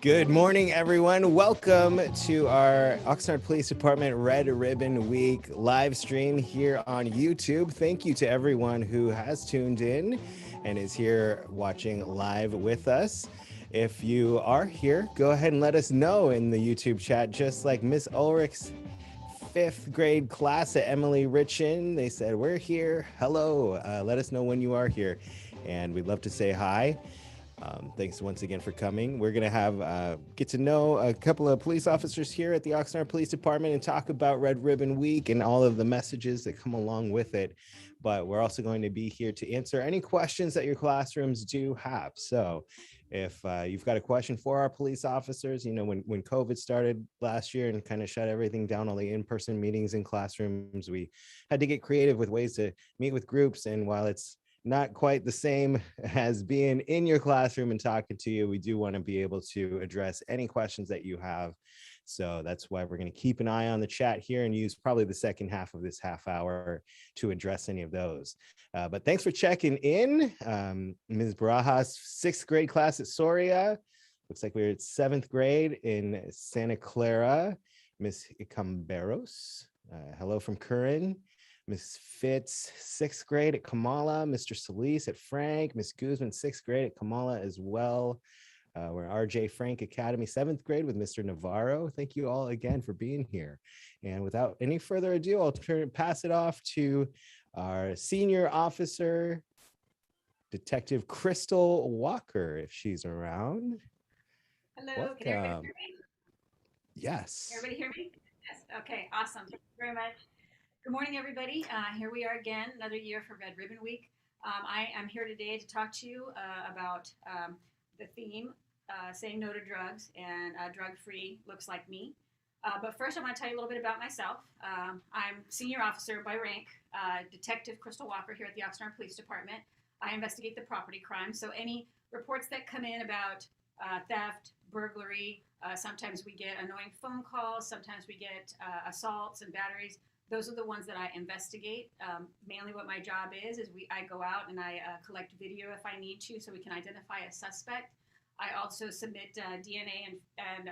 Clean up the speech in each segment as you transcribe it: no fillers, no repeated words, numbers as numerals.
Good morning, everyone. Welcome to our Oxnard Police Department Red Ribbon Week live stream here on YouTube. Thank you to everyone who has tuned in and is here watching live with us. If you are here, go ahead and let us know in the YouTube chat, just like Miss Ulrich's fifth grade class at Emily Richin. They said, we're here. Hello. Let us know when you are here. And we'd love to say hi. Thanks once again for coming. We're going to have get to know a couple of police officers here at the Oxnard Police Department and talk about Red Ribbon Week and all of the messages that come along with it. But we're also going to be here to answer any questions that your classrooms do have. So if you've got a question for our police officers, you know, when COVID started last year and kind of shut everything down, all the in-person meetings in classrooms, we had to get creative with ways to meet with groups. And while it's not quite the same as being in your classroom and talking to you, we do want to be able to address any questions that you have. So that's why we're going to keep an eye on the chat here and use probably the second half of this half hour to address any of those. But thanks for checking in. Ms. Barajas, sixth grade class at Soria. Looks like we're at seventh grade in Santa Clara. Miss Camberos, hello from Curran. Miss Fitz, sixth grade at Kamala. Mr. Solis at Frank. Miss Guzman, sixth grade at Kamala as well. We're RJ Frank Academy, seventh grade with Mr. Navarro. Thank you all again for being here. And without any further ado, I'll pass it off to our senior officer, Detective Crystal Walker, if she's around. Hello, Welcome. can everybody hear me? Yes. Everybody hear me? Yes. Okay, awesome. Thank you very much. Good morning, everybody. Here we are again, another year for Red Ribbon Week. I am here today to talk to you about the theme, saying no to drugs, and drug-free looks like me. But first, I want to tell you a little bit about myself. I'm senior officer by rank, Detective Crystal Walker here at the Oxnard Police Department. I investigate the property crimes, so any reports that come in about theft, burglary, sometimes we get annoying phone calls, sometimes we get assaults and batteries. Those are the ones that I investigate. Mainly what my job is I go out and I collect video if I need to so we can identify a suspect. I also submit DNA and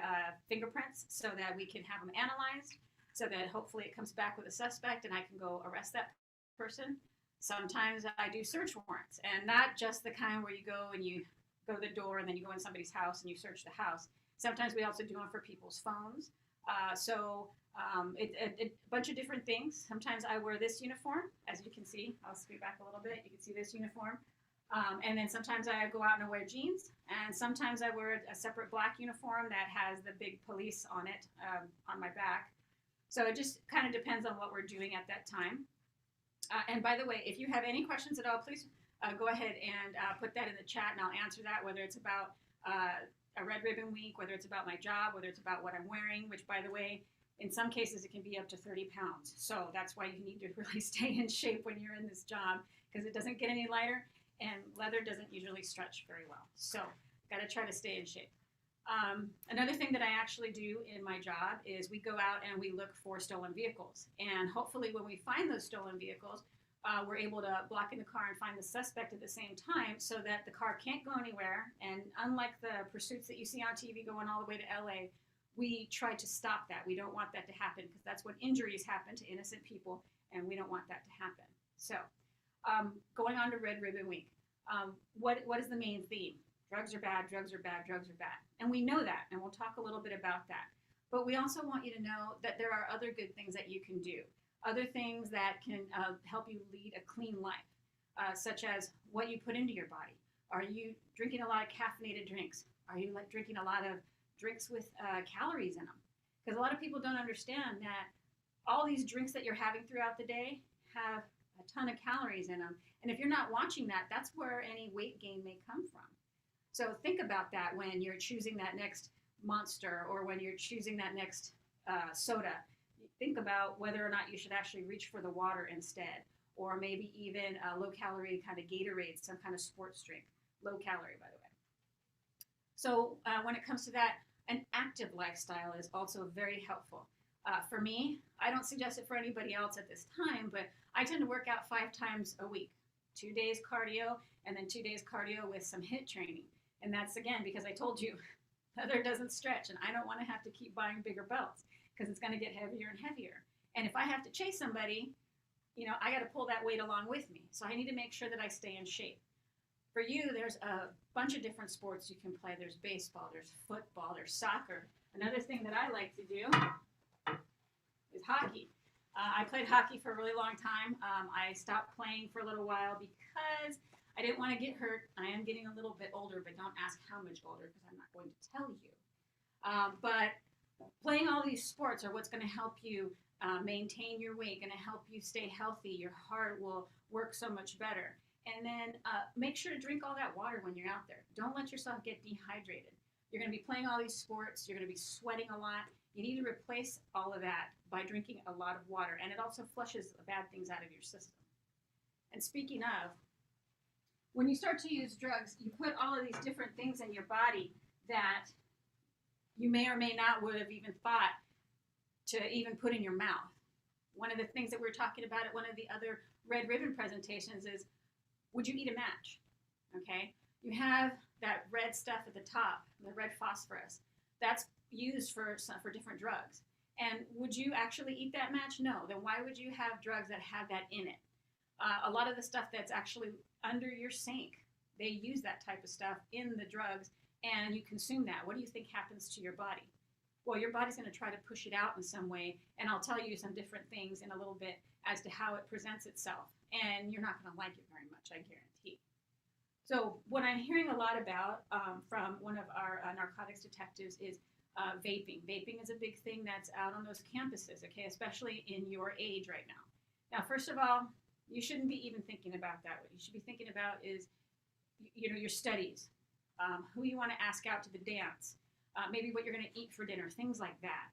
fingerprints so that we can have them analyzed so that hopefully it comes back with a suspect and I can go arrest that person. Sometimes I do search warrants, and not just the kind where you go and you go to the door and then you go in somebody's house and you search the house. Sometimes we also do them for people's phones. A bunch of different things. Sometimes I wear this uniform, as you can see. I'll scoot back a little bit. You can see this uniform. And then sometimes I go out and I wear jeans. And sometimes I wear a separate black uniform that has the big police on it, on my back. So it just kind of depends on what we're doing at that time. And by the way, if you have any questions at all, please go ahead and put that in the chat and I'll answer that, whether it's about a Red Ribbon Week, whether it's about my job, whether it's about what I'm wearing, which, by the way, in some cases it can be up to 30 pounds. So that's why you need to really stay in shape when you're in this job, because it doesn't get any lighter and leather doesn't usually stretch very well. So got to try to stay in shape. Another thing that I actually do in my job is we go out and we look for stolen vehicles. And hopefully when we find those stolen vehicles, we're able to block in the car and find the suspect at the same time so that the car can't go anywhere. And unlike the pursuits that you see on TV going all the way to LA, we try to stop that. We don't want that to happen because that's when injuries happen to innocent people, and we don't want that to happen. So going on to Red Ribbon Week, what is the main theme? Drugs are bad, drugs are bad, drugs are bad. And we know that, and we'll talk a little bit about that. But we also want you to know that there are other good things that you can do, other things that can help you lead a clean life, such as what you put into your body. Are you drinking a lot of caffeinated drinks? Are you drinking a lot of drinks with calories in them? Because a lot of people don't understand that all these drinks that you're having throughout the day have a ton of calories in them. And if you're not watching that, that's where any weight gain may come from. So think about that when you're choosing that next Monster or when you're choosing that next soda. Think about whether or not you should actually reach for the water instead, or maybe even a low-calorie kind of Gatorade, some kind of sports drink. Low calorie, by the way. So when it comes to that, an active lifestyle is also very helpful. For me, I don't suggest it for anybody else at this time, but I tend to work out 5 times a week. 2 days cardio and then 2 days cardio with some HIIT training. And that's, again, because I told you leather doesn't stretch, and I don't want to have to keep buying bigger belts because it's going to get heavier and heavier. And if I have to chase somebody, I got to pull that weight along with me. So I need to make sure that I stay in shape. For you, there's a bunch of different sports you can play. There's baseball, there's football, there's soccer. Another thing that I like to do is hockey. I played hockey for a really long time. I stopped playing for a little while because I didn't want to get hurt. I am getting a little bit older, but don't ask how much older because I'm not going to tell you. But playing all these sports are what's going to help you maintain your weight, going to help you stay healthy. Your heart will work so much better. And then make sure to drink all that water when you're out there. Don't let yourself get dehydrated. You're going to be playing all these sports. You're going to be sweating a lot. You need to replace all of that by drinking a lot of water. And it also flushes the bad things out of your system. And speaking of, when you start to use drugs, you put all of these different things in your body that you may or may not would have even thought to even put in your mouth. One of the things that we were talking about at one of the other red ribbon presentations is, would you eat a match? Okay, you have that red stuff at the top, the red phosphorus. That's used for different drugs. And would you actually eat that match? No. Then why would you have drugs that have that in it? A lot of the stuff that's actually under your sink, they use that type of stuff in the drugs, and you consume that. What do you think happens to your body? Well, your body's going to try to push it out in some way, and I'll tell you some different things in a little bit as to how it presents itself, and you're not going to like it very much, I guarantee. So what I'm hearing a lot about from one of our narcotics detectives is vaping. Vaping is a big thing that's out on those campuses, okay, especially in your age right now. Now, first of all, you shouldn't be even thinking about that. What you should be thinking about is, your studies, who you want to ask out to the dance, maybe what you're going to eat for dinner, things like that.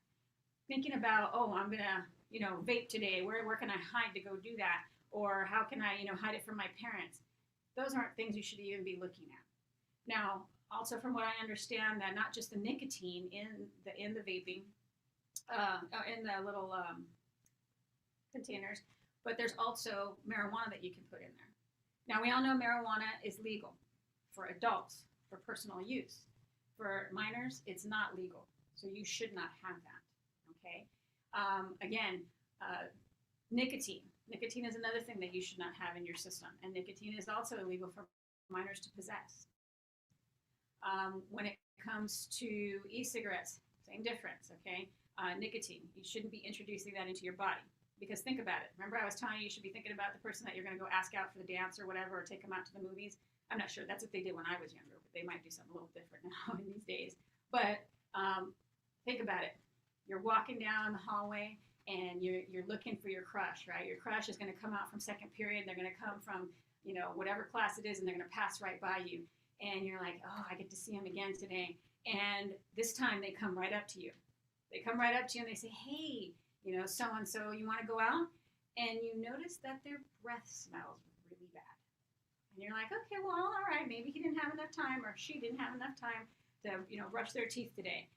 Thinking about, I'm going to, vape today. Where can I hide to go do that? Or how can I, hide it from my parents? Those aren't things you should even be looking at. Now, also from what I understand, that not just the nicotine in the vaping, in the little containers, but there's also marijuana that you can put in there. Now, we all know marijuana is legal for adults, for personal use. For minors, it's not legal, so you should not have that, okay? Again, nicotine. Nicotine is another thing that you should not have in your system, and nicotine is also illegal for minors to possess. When it comes to e-cigarettes, same difference, okay? Nicotine, you shouldn't be introducing that into your body. Because think about it. Remember I was telling you should be thinking about the person that you're going to go ask out for the dance or whatever, or take them out to the movies. I'm not sure. That's what they did when I was younger, but they might do something a little different now in these days. But think about it. You're walking down the hallway and you're looking for your crush, right? Your crush is going to come out from second period. They're going to come from, whatever class it is, and they're going to pass right by you. And you're like, oh, I get to see him again today. And this time they come right up to you. They come right up to you and they say, hey, so-and-so, you want to go out? And you notice that their breath smells really bad. And you're like, okay, well, all right, maybe he didn't have enough time or she didn't have enough time to, brush their teeth today.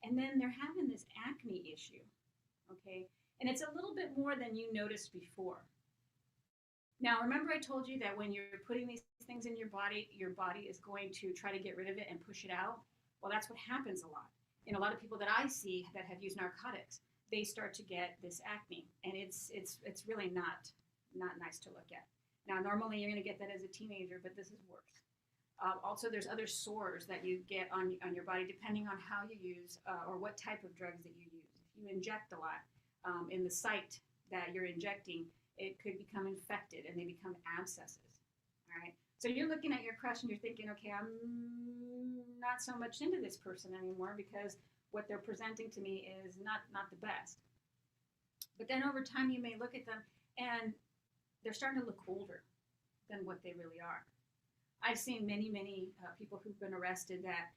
And then they're having this acne issue, okay? And it's a little bit more than you noticed before. Now, remember I told you that when you're putting these things in your body is going to try to get rid of it and push it out? Well, that's what happens a lot. And a lot of people that I see that have used narcotics, they start to get this acne, and it's really not nice to look at. Now, normally you're going to get that as a teenager, but this is worse. Also, there's other sores that you get on your body depending on how you use or what type of drugs that you use. If you inject a lot in the site that you're injecting, it could become infected and they become abscesses. All right. So you're looking at your crush and you're thinking, okay, I'm not so much into this person anymore because what they're presenting to me is not the best. But then over time, you may look at them and they're starting to look older than what they really are. I've seen many people who've been arrested that,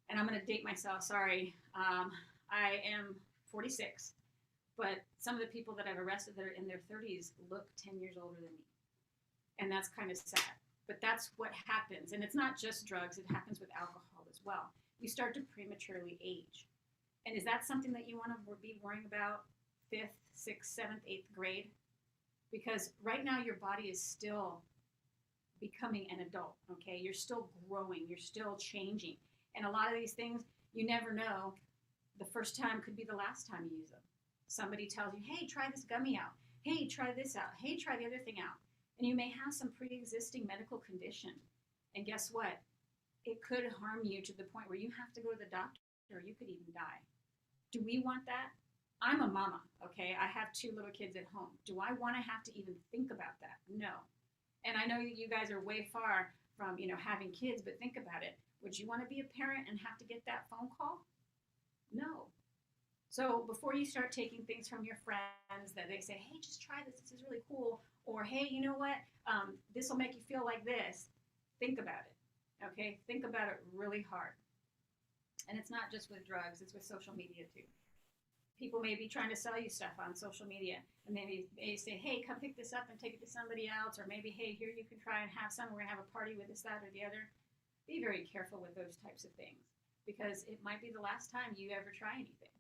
and I'm going to date myself, sorry, I am 46, but some of the people that I've arrested that are in their 30s look 10 years older than me. And that's kind of sad. But that's what happens. And it's not just drugs, it happens with alcohol as well. You start to prematurely age. And is that something that you want to be worrying about 5th, 6th, 7th, 8th grade? Because right now your body is still becoming an adult, okay? You're still growing, you're still changing. And a lot of these things, You never know. The first time could be the last time you use them. Somebody tells you, hey, try this gummy out. Hey, try this out. Hey, try the other thing out. And you may have some pre-existing medical condition. And guess what? It could harm you to the point where you have to go to the doctor or you could even die. Do we want that? I'm a mama, okay? I have 2 little kids at home. Do I want to have to even think about that? No. And I know you guys are way far from, having kids, but think about it. Would you want to be a parent and have to get that phone call? No. So before you start taking things from your friends that they say, hey, just try this. This is really cool. Or, hey, you know what? This will make you feel like this. Think about it. Okay? Think about it really hard. And it's not just with drugs. It's with social media too. People may be trying to sell you stuff on social media, and maybe they say, hey, come pick this up and take it to somebody else, or maybe, hey, here you can try and have some. We're going to have a party with this, that, or the other. Be very careful with those types of things, because it might be the last time you ever try anything.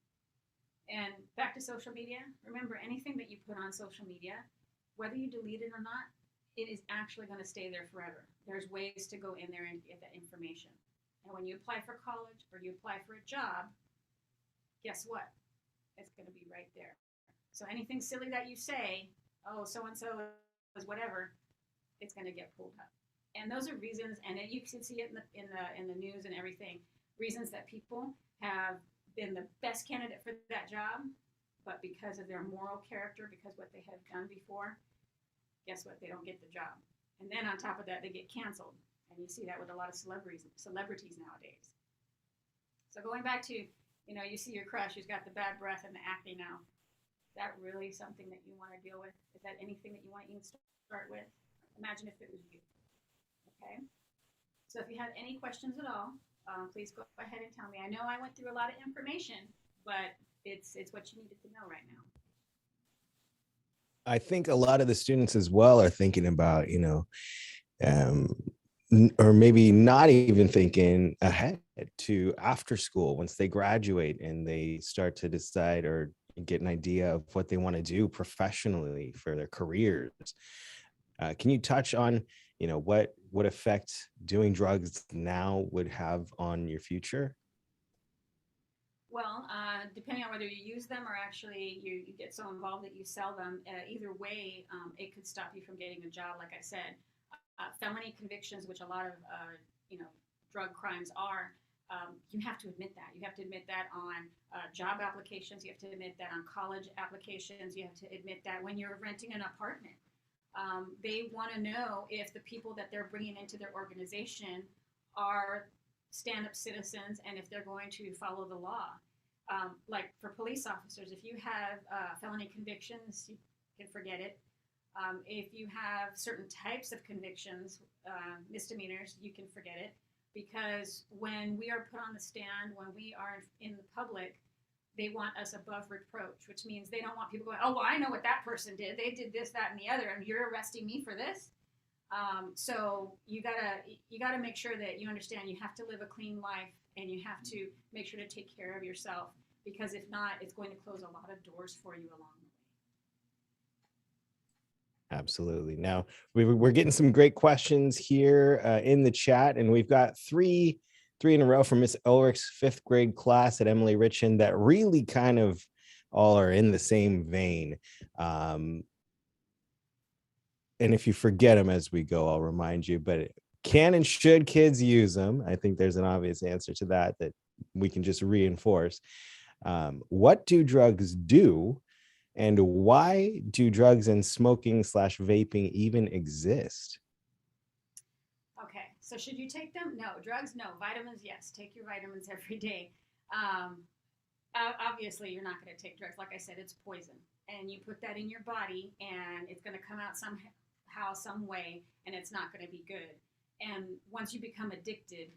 And back to social media, remember, anything that you put on social media, whether you delete it or not, it is actually going to stay there forever. There's ways to go in there and get that information. And when you apply for college or you apply for a job, guess what? It's going to be right there. So anything silly that you say, oh, so-and-so is whatever, it's going to get pulled up. And those are reasons, and you can see it in the news and everything, reasons that people have been the best candidate for that job, but because of their moral character, because what they have done before, guess what? They don't get the job. And then on top of that, they get canceled. And you see that with a lot of celebrities nowadays. So going back to, you see your crush who's got the bad breath and the acne now. Is that really something that you want to deal with? Is that anything that you want to even start with? Imagine if it was you. Okay? So if you have any questions at all, please go ahead and tell me. I know I went through a lot of information, but it's what you needed to know right now. I think a lot of the students as well are thinking about, or maybe not even thinking ahead to after school once they graduate and they start to decide or get an idea of what they want to do professionally for their careers. Can you touch on, what effect doing drugs now would have on your future? Well, depending on whether you use them or actually you get so involved that you sell them, either way, it could stop you from getting a job. Like I said, felony convictions, which a lot of drug crimes are, you have to admit that. You have to admit that on job applications. You have to admit that on college applications. You have to admit that when you're renting an apartment. They want to know if the people that they're bringing into their organization are stand-up citizens and if they're going to follow the law. Like for police officers, if you have felony convictions, you can forget it. If you have certain types of convictions, misdemeanors, you can forget it. Because when we are put on the stand, when we are in the public, they want us above reproach, which means they don't want people going, oh, well, I know what that person did. They did this, that, and the other, and you're arresting me for this. So you gotta make sure that you understand you have to live a clean life, and you have to make sure to take care of yourself, because if not, it's going to close a lot of doors for you along the way. Absolutely. Now we're getting some great questions here in the chat, and we've got three in a row from Miss Ulrich's 5th grade class at Emily Richin that really kind of all are in the same vein. And if you forget them as we go, I'll remind you, but can and should kids use them? I think there's an obvious answer to that we can just reinforce. What do drugs do? And why do drugs and smoking/vaping even exist? Okay, so should you take them? No. Drugs, no. Vitamins, yes. Take your vitamins every day. Obviously, you're not going to take drugs. Like I said, it's poison. And you put that in your body, and it's going to come out somehow, some way, and it's not going to be good. And once you become addicted,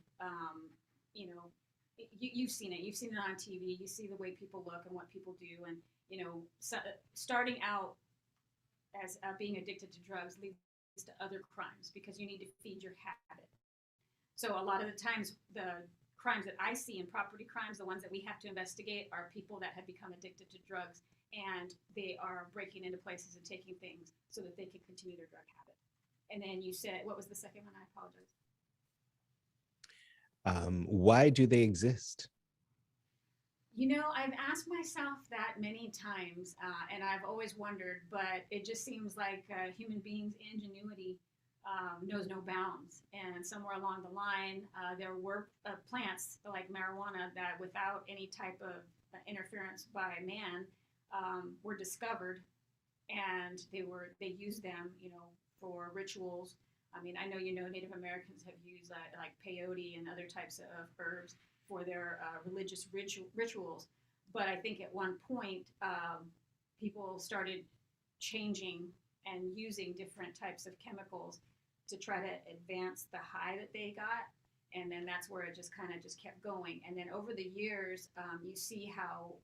you've seen it. You've seen it on TV. You see the way people look and what people do. And, starting out as being addicted to drugs leads to other crimes because you need to feed your habit. So a lot of the times, the crimes that I see in property crimes, the ones that we have to investigate, are people that have become addicted to drugs, and they are breaking into places and taking things so that they can continue their drug habit. And then you said, what was the second one? I apologize. Why do they exist? You know, I've asked myself that many times, and I've always wondered, but it just seems like human beings' ingenuity knows no bounds. And somewhere along the line, there were plants like marijuana that, without any type of interference by man, were discovered, and they used them, for rituals. I mean, I know Native Americans have used like peyote and other types of herbs for their religious rituals. But I think at one point, people started changing and using different types of chemicals to try to advance the high that they got. And then that's where it just kind of just kept going. And then over the years, you see how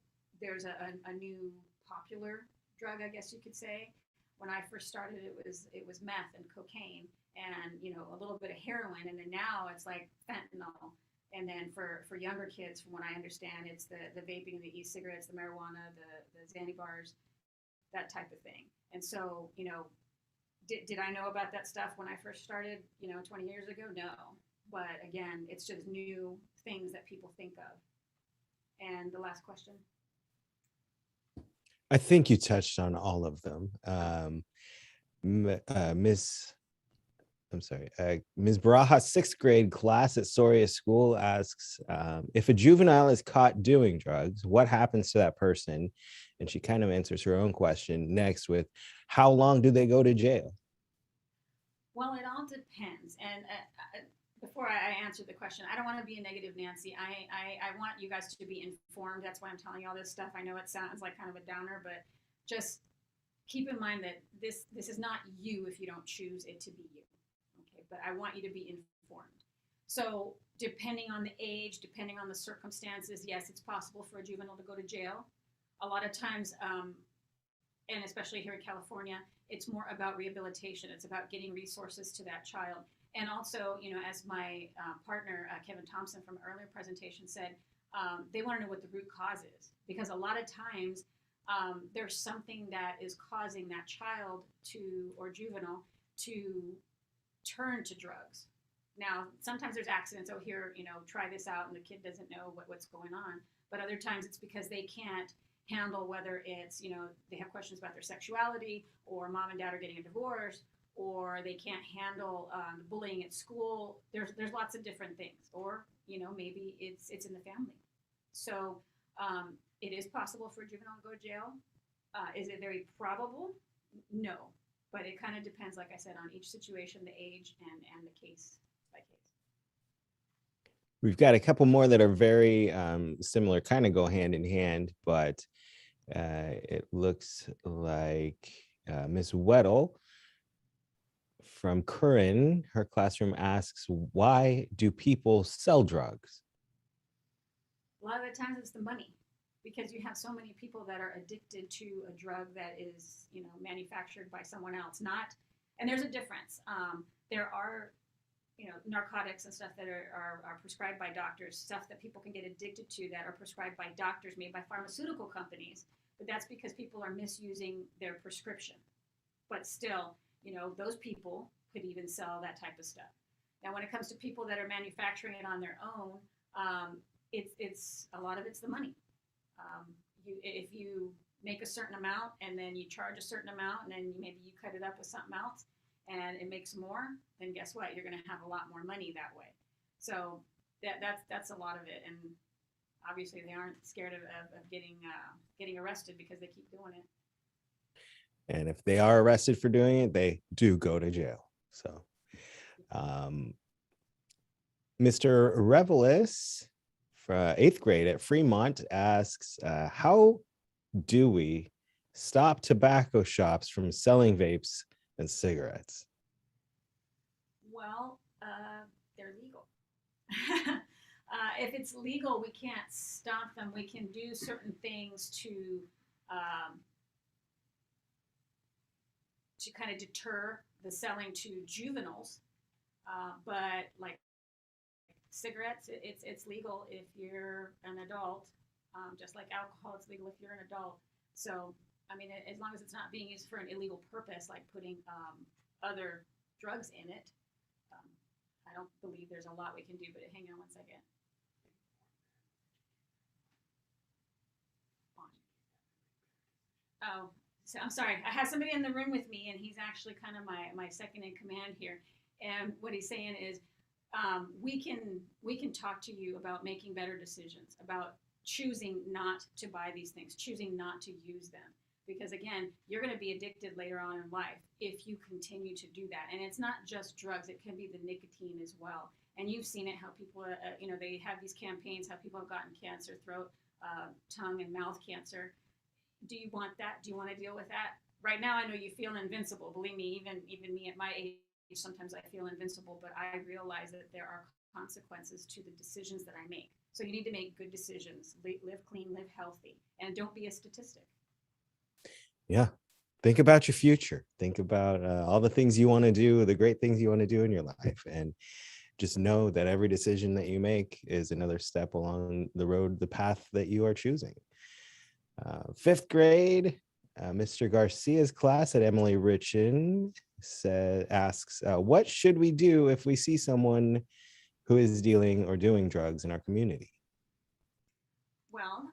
there's a new popular drug, I guess you could say. When I first started, it was meth and cocaine, and a little bit of heroin, and then now it's like fentanyl. And then for younger kids, from what I understand, it's the vaping, the e-cigarettes, the marijuana, the Xanny bars, that type of thing. And so, did I know about that stuff when I first started, 20 years ago? No. But again, it's just new things that people think of. And the last question. I think you touched on all of them. Miss I'm sorry, Ms. Baraja's sixth grade class at Soria School asks, if a juvenile is caught doing drugs, what happens to that person? And she kind of answers her own question next with, how long do they go to jail? Well, it all depends. And before I answer the question, I don't want to be a negative Nancy. I want you guys to be informed. That's why I'm telling you all this stuff. I know it sounds like kind of a downer, but just keep in mind that this is not you if you don't choose it to be you. Okay, but I want you to be informed. So depending on the age, depending on the circumstances, yes, it's possible for a juvenile to go to jail. A lot of times, and especially here in California, it's more about rehabilitation. It's about getting resources to that child. And also, as my partner, Kevin Thompson from an earlier presentation said, they want to know what the root cause is. Because a lot of times, there's something that is causing that child or juvenile to turn to drugs. Now, sometimes there's accidents. Oh, here, try this out, and the kid doesn't know what's going on. But other times it's because they can't handle, whether it's, they have questions about their sexuality, or mom and dad are getting a divorce, or they can't handle the bullying at school. There's lots of different things. Or, maybe it's in the family. So it is possible for a juvenile to go to jail. Is it very probable? No. But it kind of depends, like I said, on each situation, the age, and the case by case. We've got a couple more that are very similar, kind of go hand in hand, but it looks like Miss Weddle from Curran, her classroom asks, why do people sell drugs? A lot of the times it's the money, because you have so many people that are addicted to a drug that is, manufactured by someone else. And there's a difference. There are, narcotics and stuff that are prescribed by doctors, stuff that people can get addicted to that are prescribed by doctors, made by pharmaceutical companies. But that's because people are misusing their prescription. But still, those people could even sell that type of stuff. Now, when it comes to people that are manufacturing it on their own, it's a lot of it's the money. If you make a certain amount and then you charge a certain amount, and then maybe you cut it up with something else and it makes more, then guess what? You're going to have a lot more money that way. So that's a lot of it. And obviously they aren't scared of getting arrested because they keep doing it. And if they are arrested for doing it, they do go to jail. So Mr. Revelis, for eighth grade at Fremont, asks, how do we stop tobacco shops from selling vapes and cigarettes? Well, they're legal. If it's legal, we can't stop them. We can do certain things to kind of deter the selling to juveniles. But like cigarettes, it's legal if you're an adult, just like alcohol, it's legal if you're an adult. So, I mean, as long as it's not being used for an illegal purpose, like putting other drugs in it, I don't believe there's a lot we can do. But hang on one second. Oh, so I'm sorry. I have somebody in the room with me, and he's actually kind of my second in command here. And what he's saying is, we can talk to you about making better decisions, about choosing not to buy these things, choosing not to use them. Because again, you're going to be addicted later on in life if you continue to do that. And it's not just drugs; it can be the nicotine as well. And you've seen it how people, they have these campaigns, how people have gotten cancer, throat, tongue, and mouth cancer. Do you want that? Do you want to deal with that? Right now, I know you feel invincible. Believe me, even me at my age, sometimes I feel invincible, but I realize that there are consequences to the decisions that I make. So you need to make good decisions, live clean, live healthy, and don't be a statistic. Yeah. Think about your future. Think about all the things you want to do, the great things you want to do in your life. And just know that every decision that you make is another step along the road, the path that you are choosing. Fifth grade, Mr. Garcia's class at Emily Richin asks, what should we do if we see someone who is dealing or doing drugs in our community? Well,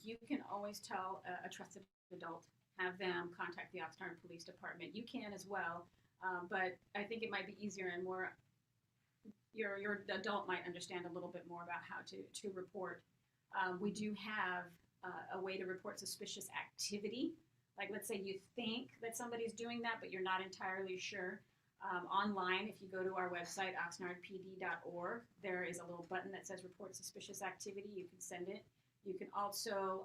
you can always tell a trusted adult, have them contact the Oxnard Police Department. You can as well, but I think it might be easier and more. Your adult might understand a little bit more about how to report. We do have a way to report suspicious activity. Like, let's say you think that somebody's doing that, but you're not entirely sure. Online, if you go to our website, oxnardpd.org, there is a little button that says report suspicious activity. You can send it. You can also,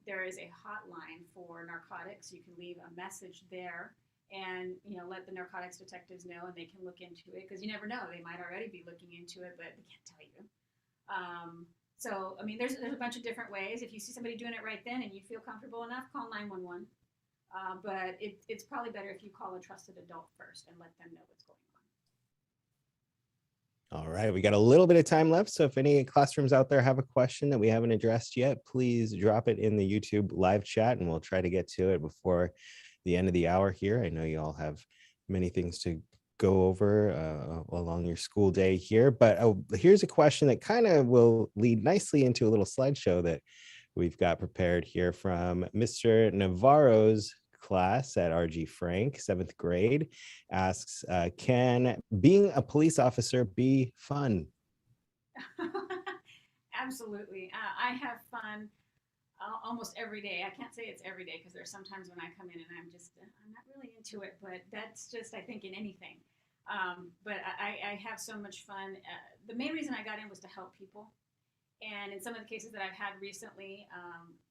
there is a hotline for narcotics. You can leave a message there and, let the narcotics detectives know, and they can look into it, because you never know. They might already be looking into it, but they can't tell you. So, I mean, there's a bunch of different ways. If you see somebody doing it right then and you feel comfortable enough, call 911. But it's probably better if you call a trusted adult first and let them know what's going on. All right, we got a little bit of time left. So if any classrooms out there have a question that we haven't addressed yet, please drop it in the YouTube live chat and we'll try to get to it before the end of the hour here. I know you all have many things to go over along your school day here, but here's a question that kind of will lead nicely into a little slideshow that we've got prepared here from Mr. Navarro's class at RG Frank, 7th grade, asks, can being a police officer be fun? Absolutely. I have fun almost every day. I can't say it's every day, because there's sometimes when I come in and I'm not really into it, but that's just, I think, in anything. But I have so much fun. The main reason I got in was to help people. And in some of the cases that I've had recently,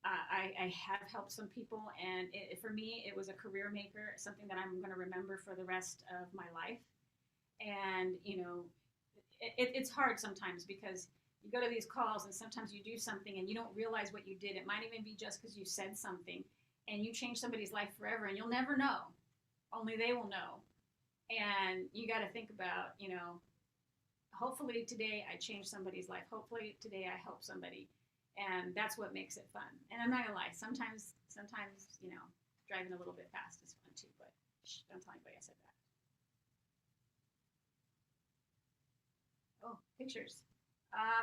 I have helped some people. And for me, it was a career maker, something that I'm going to remember for the rest of my life. And, it's hard sometimes, because you go to these calls and sometimes you do something and you don't realize what you did. It might even be just because you said something and you change somebody's life forever, and you'll never know. Only they will know. And you got to think about, hopefully today I change somebody's life. Hopefully today I help somebody. And that's what makes it fun. And I'm not gonna lie, sometimes, driving a little bit fast is fun too, but don't tell anybody I said that. Oh, pictures.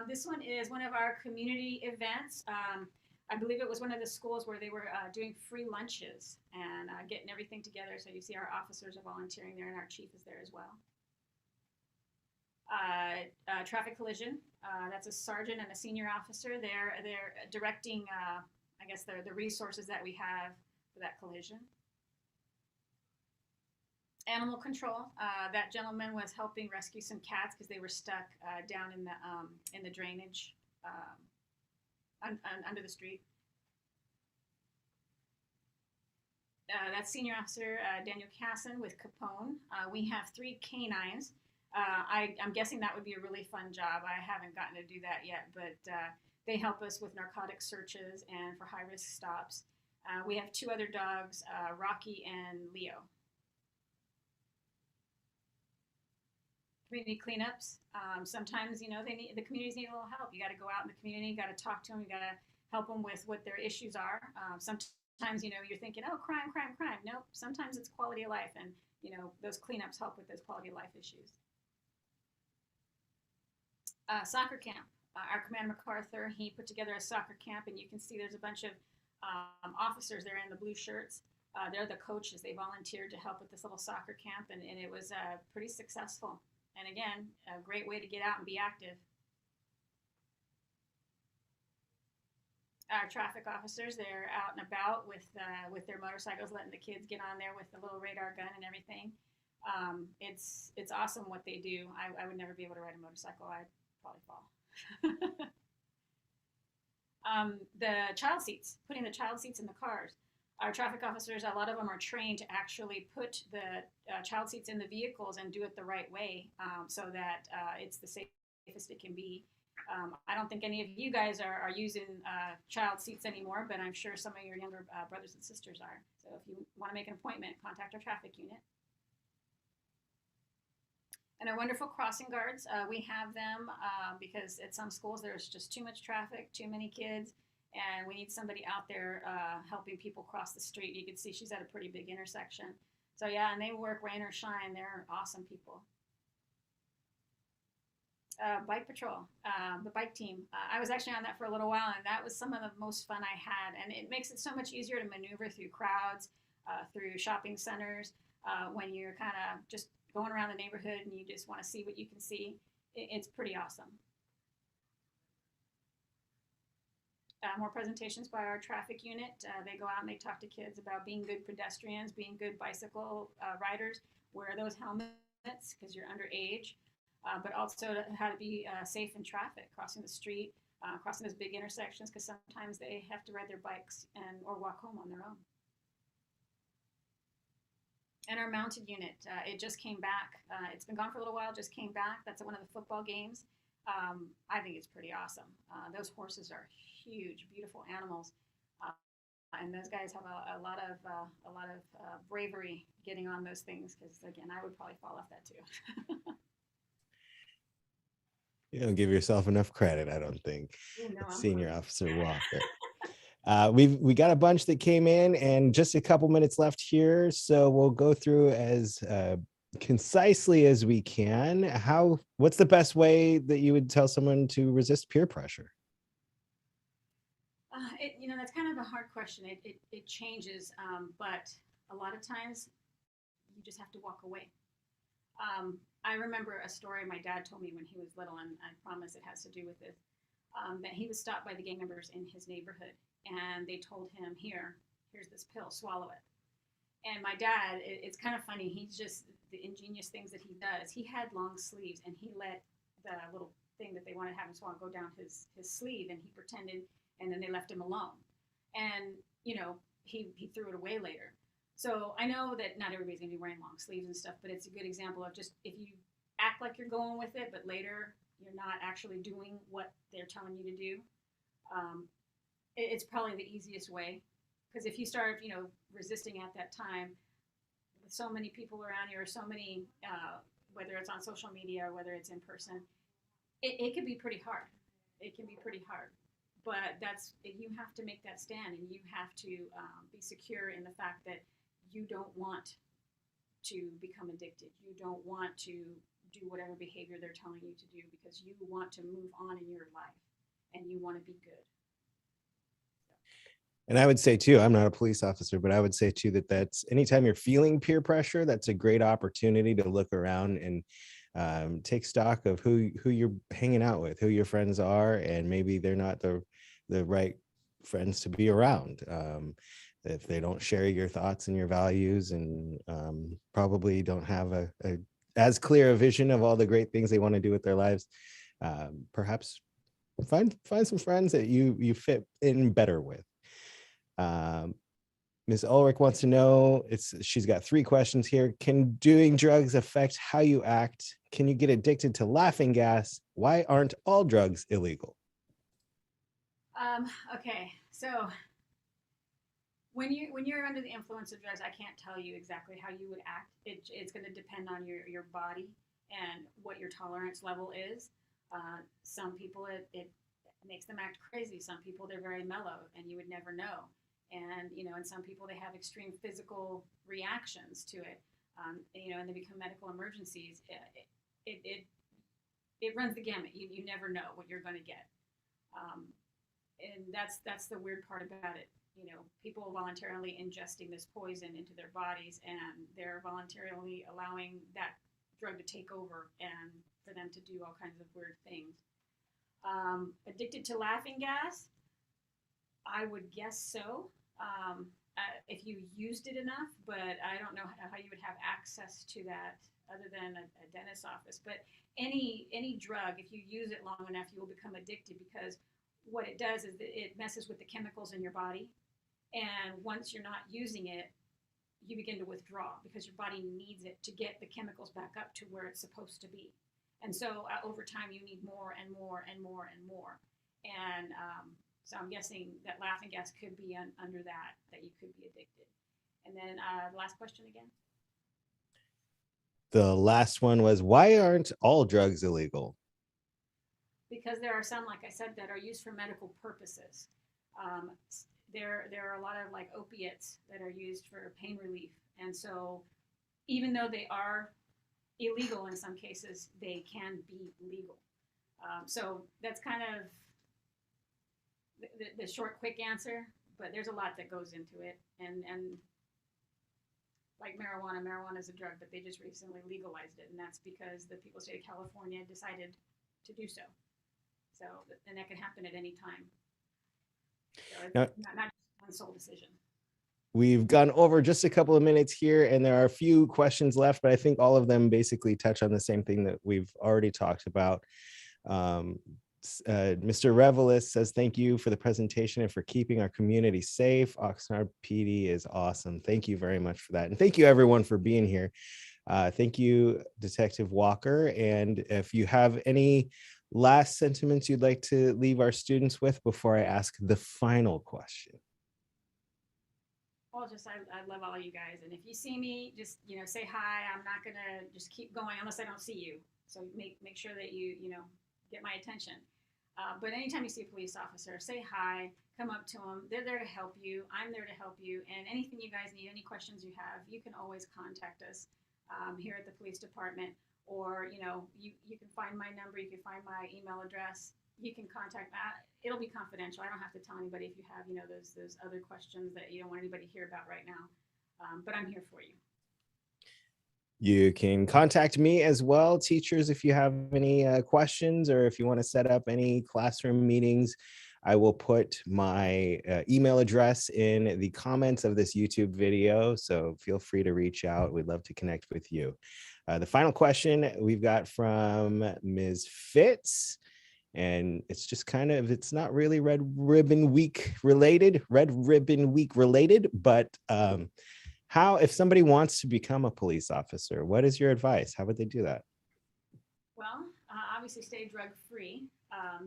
This one is one of our community events. I believe it was one of the schools where they were doing free lunches and getting everything together. So you see our officers are volunteering there, and our chief is there as well. Traffic collision. That's a sergeant and a senior officer. They're directing, I guess, the resources that we have for that collision. Animal control. That gentleman was helping rescue some cats because they were stuck down in the drainage under the street. That's Senior Officer Daniel Casson with Capone. We have 3 canines. I'm guessing that would be a really fun job. I haven't gotten to do that yet, but they help us with narcotic searches and for high-risk stops. We have 2 other dogs, Rocky and Leo. Community cleanups. Sometimes, the communities need a little help. You got to go out in the community, you got to talk to them, you got to help them with what their issues are. Sometimes, you're thinking, oh, crime. Nope. Sometimes it's quality of life, and, those cleanups help with those quality of life issues. Soccer camp. Our Commander MacArthur, he put together a soccer camp, and you can see there's a bunch of officers. They're in the blue shirts. They're the coaches. They volunteered to help with this little soccer camp, and it was pretty successful. And again, a great way to get out and be active. Our traffic officers, they're out and about with their motorcycles, letting the kids get on there with the little radar gun and everything. It's awesome what they do. I would never be able to ride a motorcycle. I'd probably fall. The child seats, putting the child seats in the cars. Our traffic officers, a lot of them are trained to actually put the child seats in the vehicles and do it the right way, so that it's the safest it can be. I don't think any of you guys are using child seats anymore, but I'm sure some of your younger brothers and sisters are. So if you want to make an appointment, contact our traffic unit. And our wonderful crossing guards, we have them because at some schools there's just too much traffic, too many kids, and we need somebody out there helping people cross the street. You can see she's at a pretty big intersection. So yeah, and they work rain or shine. They're awesome people. Bike patrol, the bike team. I was actually on that for a little while, and that was some of the most fun I had. And it makes it so much easier to maneuver through crowds, through shopping centers, when you're kind of just going around the neighborhood and you just want to see what you can see. It's pretty awesome. More presentations by our traffic unit. They go out and they talk to kids about being good pedestrians, being good bicycle riders, wear those helmets because you're underage, but also how to be safe in traffic, crossing the street, crossing those big intersections, because sometimes they have to ride their bikes or walk home on their own. And our mounted unit, it just came back. It's been gone for a little while, just came back. That's at one of the football games. I think it's pretty awesome. Those horses are huge, beautiful animals, and those guys have a lot of bravery getting on those things. Because again, I would probably fall off that too. You don't give yourself enough credit, I don't think. No, Senior Officer Walker. We got a bunch that came in, and just a couple minutes left here, so we'll go through as concisely as we can. What's the best way that you would tell someone to resist peer pressure? That's kind of a hard question. It changes, but a lot of times you just have to walk away. I remember a story my dad told me when he was little, and I promise it has to do with this, that he was stopped by the gang members in his neighborhood, and they told him, here's this pill, swallow it. And my dad, it's kind of funny, he's just the ingenious things that he does. He had long sleeves, and he let the little thing that they wanted to have him swallow go down his sleeve, and he pretended, and then they left him alone. And, he threw it away later. So I know that not everybody's going to be wearing long sleeves and stuff, but it's a good example of just if you act like you're going with it, but later you're not actually doing what they're telling you to do, it's probably the easiest way. Because if you start, resisting at that time, with so many people around you, or so many, whether it's on social media or whether it's in person, it could be pretty hard. It can be pretty hard. But you have to make that stand, and you have to be secure in the fact that you don't want to become addicted. You don't want to do whatever behavior they're telling you to do, because you want to move on in your life and you want to be good. And I would say too, I'm not a police officer, but I would say too that's anytime you're feeling peer pressure, that's a great opportunity to look around and take stock of who you're hanging out with, who your friends are, and maybe they're not the right friends to be around. If they don't share your thoughts and your values, and probably don't have a as clear a vision of all the great things they want to do with their lives, perhaps find some friends that you fit in better with. Ms. Ulrich wants to know, she's got 3 questions here. Can doing drugs affect how you act? Can you get addicted to laughing gas? Why aren't all drugs illegal? Okay, so when you're under the influence of drugs, I can't tell you exactly how you would act. It's going to depend on your body and what your tolerance level is. Some people it makes them act crazy. Some people they're very mellow, and you would never know. And and some people they have extreme physical reactions to it. And they become medical emergencies. It runs the gamut. You never know what you're going to get. And that's the weird part about it. people voluntarily ingesting this poison into their bodies, and they're voluntarily allowing that drug to take over and for them to do all kinds of weird things. Addicted to laughing gas, I would guess so. If you used it enough, but I don't know how you would have access to that other than a dentist's office. But any drug, if you use it long enough, you will become addicted, because what it does is it messes with the chemicals in your body. And once you're not using it, you begin to withdraw, because your body needs it to get the chemicals back up to where it's supposed to be. And so over time, you need more and more and more and more. And so I'm guessing that laughing gas could be under that you could be addicted. And then the last question again. The last one was, why aren't all drugs illegal? Because there are some, like I said, that are used for medical purposes. There are a lot of like opiates that are used for pain relief. And so even though they are illegal in some cases, they can be legal. So that's kind of the short, quick answer, but there's a lot that goes into it. And like marijuana is a drug, but they just recently legalized it. And that's because the people of the state of California decided to do so. So, and that can happen at any time. So it's not just one sole decision. We've gone over just a couple of minutes here, and there are a few questions left, but I think all of them basically touch on the same thing that we've already talked about. Mr. Revelis says, thank you for the presentation and for keeping our community safe. Oxnard PD is awesome. Thank you very much for that. And thank you everyone for being here. Thank you, Detective Walker. And if you have any last sentiments you'd like to leave our students with before I ask the final question. Well, I love all you guys. And if you see me, just, say hi. I'm not going to just keep going unless I don't see you. So make sure that you get my attention. But anytime you see a police officer, say hi, come up to them. They're there to help you. I'm there to help you. And anything you guys need, any questions you have, you can always contact us here at the police department. Or, you can find my number. You can find my email address. You can contact me. It'll be confidential. I don't have to tell anybody if you have, those other questions that you don't want anybody to hear about right now. But I'm here for you. You can contact me as well, teachers, if you have any questions, or if you want to set up any classroom meetings. I will put my email address in the comments of this YouTube video, so feel free to reach out. We'd love to connect with you. The final question we've got from Ms. Fitz, and it's just it's not really Red Ribbon Week related, but if somebody wants to become a police officer, what is your advice? How would they do that? Well, obviously stay drug free.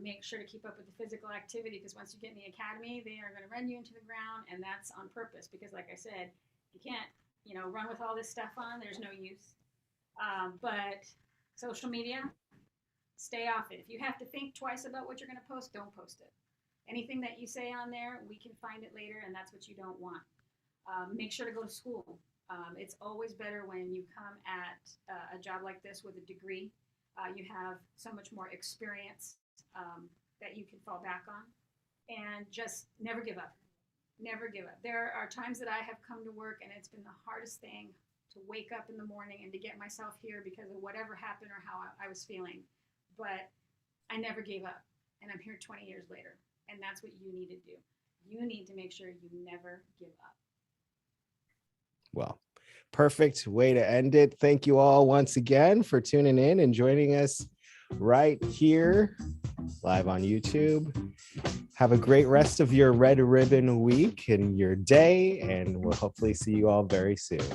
Make sure to keep up with the physical activity, because once you get in the academy, they are going to run you into the ground, and that's on purpose, because like I said, you can't, run with all this stuff on. There's no use. But social media, stay off it. If you have to think twice about what you're going to post, don't post it. Anything that you say on there, we can find it later, and that's what you don't want. Make sure to go to school. It's always better when you come at a job like this with a degree. You have so much more experience that you can fall back on. And just never give up. Never give up. There are times that I have come to work, and it's been the hardest thing to wake up in the morning and to get myself here because of whatever happened or how I was feeling. But I never gave up, and I'm here 20 years later, and that's what you need to do. You need to make sure you never give up. Well, perfect way to end it. Thank you all once again for tuning in and joining us right here live on YouTube. Have a great rest of your Red Ribbon week and your day, and we'll hopefully see you all very soon.